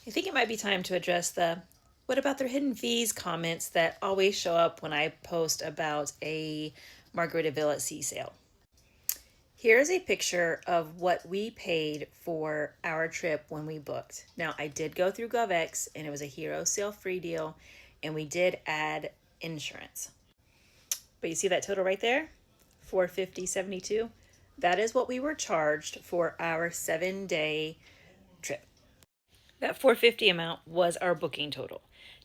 I think it might be time to address the "what about their hidden fees" comments that always show up when I post about a Margaritaville at Sea sale. Here is a picture of what we paid for our trip when we booked. Now, I did go through GovX and it was a hero sale free deal, and we did add insurance. But you see that total right there? $450.72. That is what we were charged for our 7-day trip. That 450 amount was our booking total.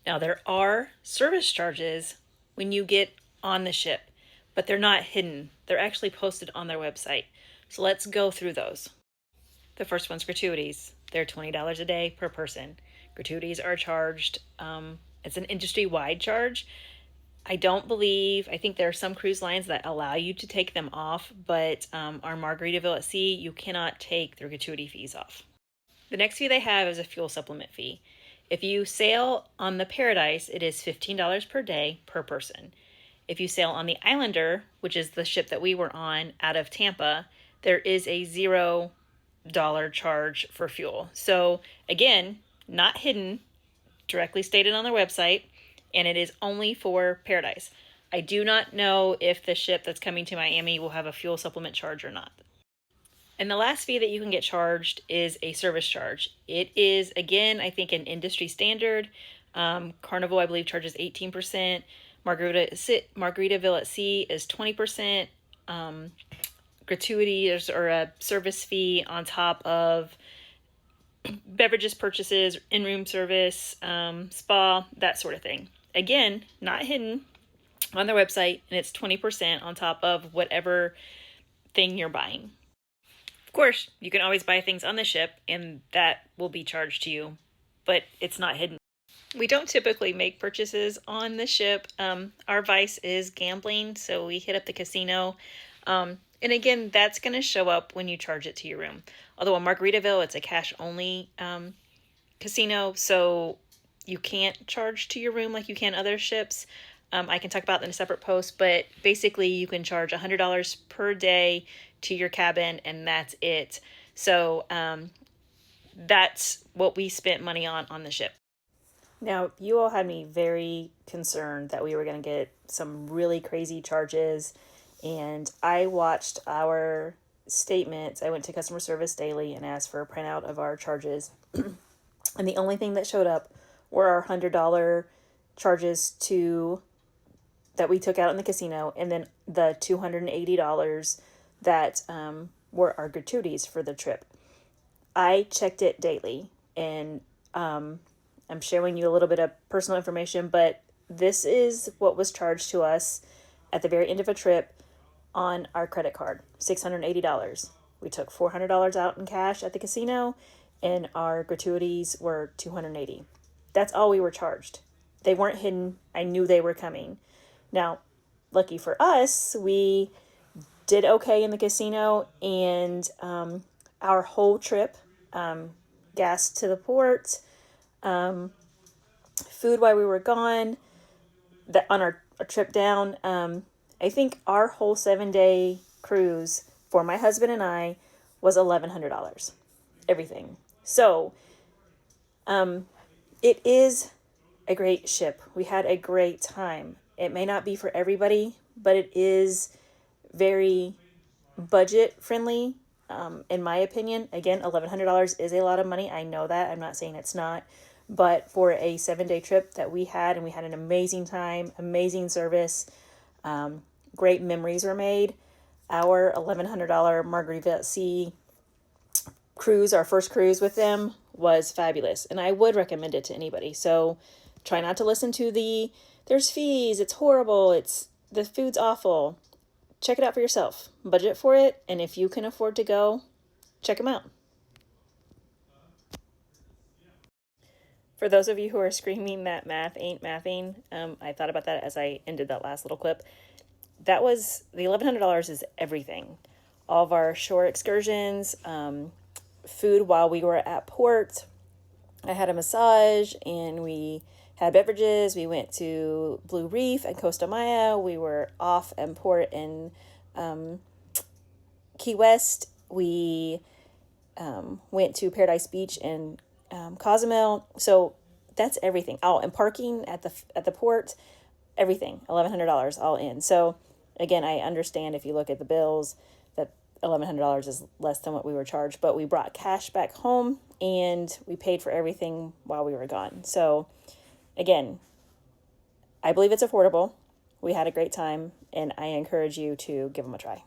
Now there are service charges when you get on the ship, but they're not hidden. They're actually posted on their website. So let's go through those. The first one's gratuities. They're $20 a day per person. Gratuities are charged. It's an industry-wide charge. I think there are some cruise lines that allow you to take them off, but our Margaritaville at Sea, you cannot take their gratuity fees off. The next fee they have is a fuel supplement fee. If you sail on the Paradise, it is $15 per day per person. If you sail on the Islander, which is the ship that we were on out of Tampa, there is a $0 charge for fuel. So again, not hidden, directly stated on their website, and it is only for Paradise. I do not know if the ship that's coming to Miami will have a fuel supplement charge or not. And the last fee that you can get charged is a service charge. It is, again, I think an industry standard. Carnival, I believe, charges 18%. Margaritaville at Sea is 20%. Gratuities or a service fee on top of beverages purchases, in-room service, spa, that sort of thing. Again, not hidden on their website, and it's 20% on top of whatever thing you're buying. Of course, you can always buy things on the ship, and that will be charged to you, but it's not hidden. We don't typically make purchases on the ship. Our vice is gambling, so we hit up the casino. And again, that's going to show up when you charge it to your room. Although in Margaritaville, it's a cash-only casino, so you can't charge to your room like you can other ships. I can talk about that in a separate post, but basically you can charge $100 per day to your cabin, and that's it. So that's what we spent money on the ship. Now, you all had me very concerned that we were going to get some really crazy charges, and I watched our statements. I went to customer service daily and asked for a printout of our charges, and the only thing that showed up were our $100 charges that we took out in the casino, and then the $280 that were our gratuities for the trip. I checked it daily, and I'm showing you a little bit of personal information, but this is what was charged to us at the very end of a trip on our credit card, $680. We took $400 out in cash at the casino, and our gratuities were $280. That's all we were charged. They weren't hidden. I knew they were coming. Now, lucky for us, we did okay in the casino, and our whole trip, gas to the port, food while we were gone, that on our trip down, I think our whole 7-day cruise for my husband and I was $1,100. Everything. So, it is a great ship. We had a great time. It may not be for everybody, but it is very budget friendly, in my opinion. Again, $1,100 is a lot of money. I know that. I'm not saying it's not. But for a 7-day trip that we had, and we had an amazing time, amazing service, great memories were made. Our $1,100 Margaritaville at Sea cruise, our first cruise with them, was fabulous. And I would recommend it to anybody. So try not to listen to there's fees, it's horrible, the food's awful. Check it out for yourself. Budget for it, and if you can afford to go, check them out. For those of you who are screaming that math ain't mathing, I thought about that as I ended that last little clip. That was, the $1,100 is everything. All of our shore excursions, food while we were at port. I had a massage, and we had beverages. We went to Blue Reef and Costa Maya. We were off and port in Key West. We went to Paradise Beach and Cozumel. So that's everything. Oh, and parking at the port, everything, $1,100 all in. So again, I understand if you look at the bills that $1,100 is less than what we were charged, but we brought cash back home and we paid for everything while we were gone. So again, I believe it's affordable. We had a great time, and I encourage you to give them a try.